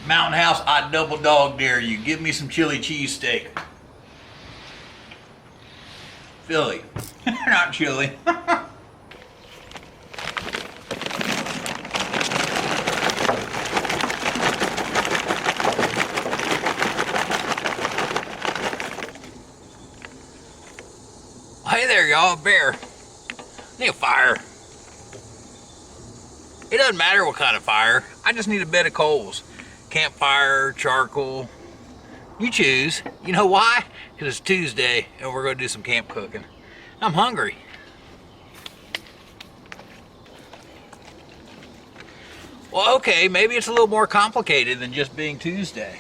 Mountain House, I double dog dare you. Give me some chili cheesesteak. Philly, not chili. Hey there, y'all. Bear. Need a fire. It doesn't matter what kind of fire. I just need a bed of coals. Campfire, charcoal. You choose. You know why? Because it's Tuesday and we're going to do some camp cooking. I'm hungry. Well, okay, maybe it's a little more complicated than just being Tuesday.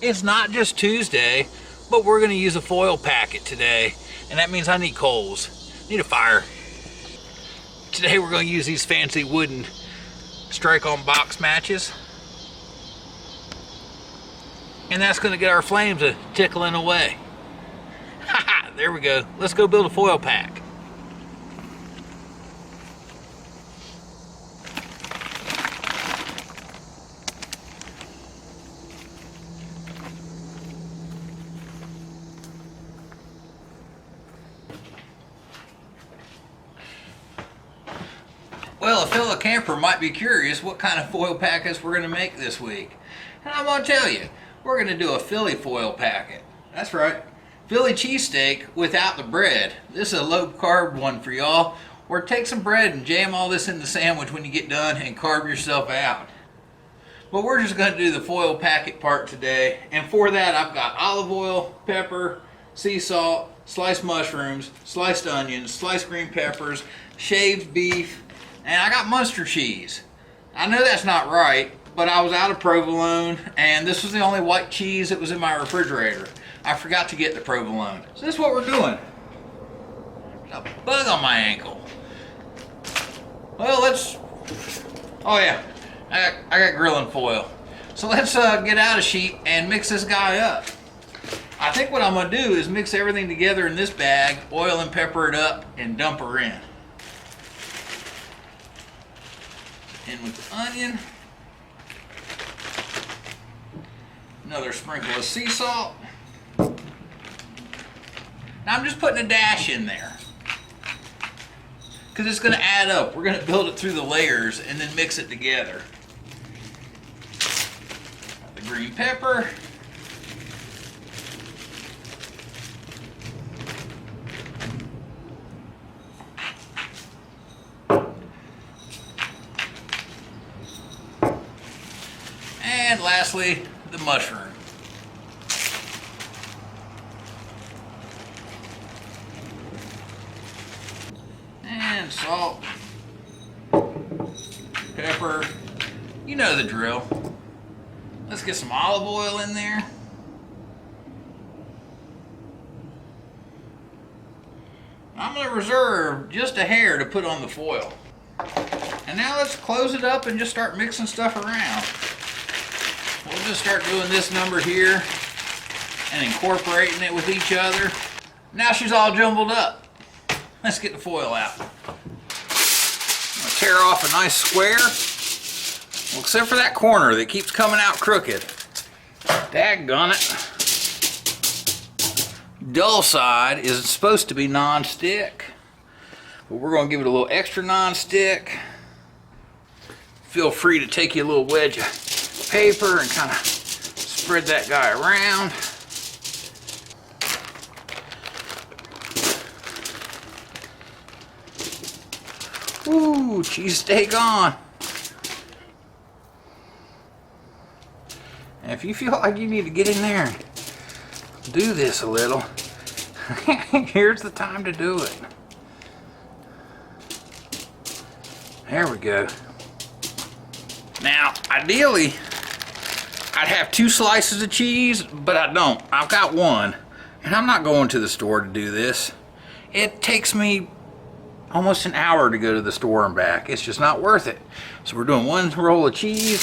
It's not just Tuesday, but we're going to use a foil packet today. And that means I need coals. Need a fire. Today we're going to use these fancy wooden strike-on box matches. And that's going to get our flames a tickling away. Haha, there we go. Let's go build a foil pack. Well, a fellow camper might be curious what kind of foil packets we're going to make this week. And I'm going to tell you, we're going to do a Philly foil packet. That's right, Philly cheesesteak without the bread. This is a low carb one for y'all. Or take some bread and jam all this in the sandwich when you get done and carb yourself out. But we're just going to do the foil packet part today. And for that I've got olive oil, pepper, sea salt, sliced mushrooms, sliced onions, sliced green peppers, shaved beef, and I got Munster cheese. I know that's not right, but I was out of provolone, and this was the only white cheese that was in my refrigerator. I forgot to get the provolone. So this is what we're doing. There's a bug on my ankle. Well, oh yeah, I got grilling foil. So let's get out a sheet and mix this guy up. I think what I'm gonna do is mix everything together in this bag, oil and pepper it up, and dump her in. In with the onion. Another sprinkle of sea salt. Now I'm just putting a dash in there because it's going to add up. We're going to build it through the layers and then mix it together. The green pepper. And lastly, the mushroom. And salt, pepper, you know the drill. Let's get some olive oil in there. I'm going to reserve just a hair to put on the foil. And now let's close it up and just start mixing stuff around. We'll just start doing this number here and incorporating it with each other. Now she's all jumbled up. Let's get the foil out. I'm gonna tear off a nice square. Well, except for that corner that keeps coming out crooked. Daggone it. Dull side is supposed to be non-stick, but we're gonna give it a little extra non-stick. Feel free to take you a little wedge of paper and kind of spread that guy around. Ooh, cheesesteak on. And if you feel like you need to get in there and do this a little, here's the time to do it. There we go. Now, ideally, I'd have 2 slices of cheese, but I don't. I've got 1, and I'm not going to the store to do this. It takes me almost an hour to go to the store and back. It's just not worth it. So we're doing 1 roll of cheese.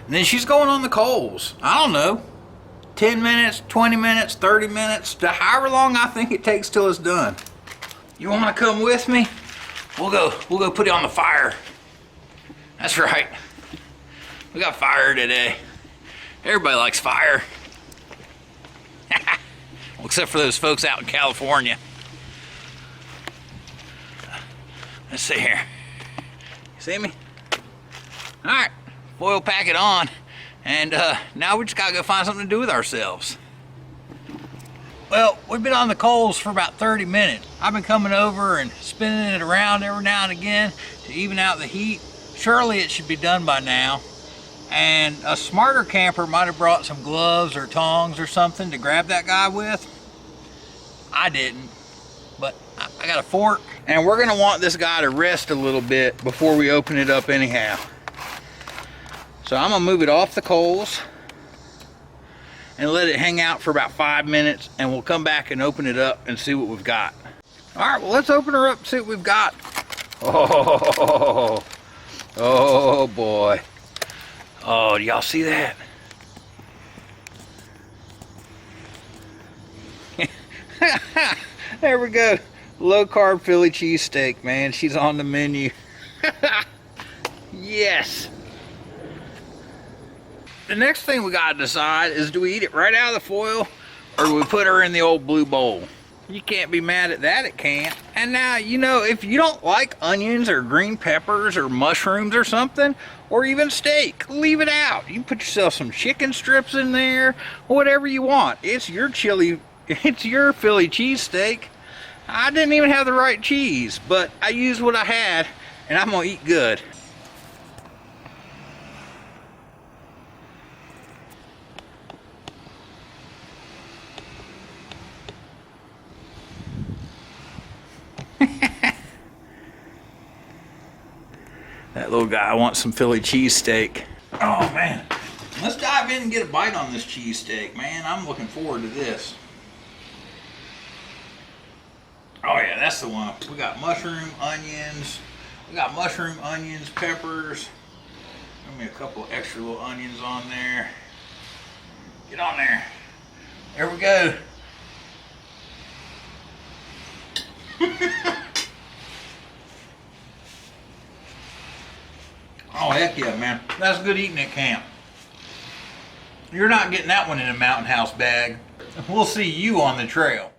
And then she's going on the coals. I don't know. 10 minutes, 20 minutes, 30 minutes, to however long I think it takes till it's done. You wanna come with me? We'll go put it on the fire. That's right. We got fire today. Everybody likes fire. Except for those folks out in California. Let's see here. You see me? All right, foil pack it on. And now we just gotta go find something to do with ourselves. Well, we've been on the coals for about 30 minutes. I've been coming over and spinning it around every now and again to even out the heat. Surely it should be done by now. And a smarter camper might have brought some gloves or tongs or something to grab that guy with. I didn't, but I got a fork. And we're gonna want this guy to rest a little bit before we open it up anyhow. So I'm gonna move it off the coals and let it hang out for about 5 minutes, and we'll come back and open it up and see what we've got. All right, well, let's open her up and see what we've got. Oh boy. Oh, do y'all see that? There we go. Low carb Philly cheesesteak, man. She's on the menu. Yes. The next thing we gotta decide is, do we eat it right out of the foil or do we put her in the old blue bowl? You can't be mad at that, it can't. And now, you know, if you don't like onions or green peppers or mushrooms or something, or even steak, leave it out. You can put yourself some chicken strips in there, whatever you want. It's your chili, it's your Philly cheesesteak. I didn't even have the right cheese, but I used what I had, and I'm gonna eat good. That little guy wants some Philly cheesesteak. Oh man, let's dive in and get a bite on this cheesesteak, man. I'm looking forward to this. Oh yeah, that's the one. We got mushroom, onions. We got mushroom, onions, peppers. Give me a couple extra little onions on there. Get on there. There we go. Oh heck yeah, man. That's good eating at camp. You're not getting that one in a Mountain House bag. We'll see you on the trail.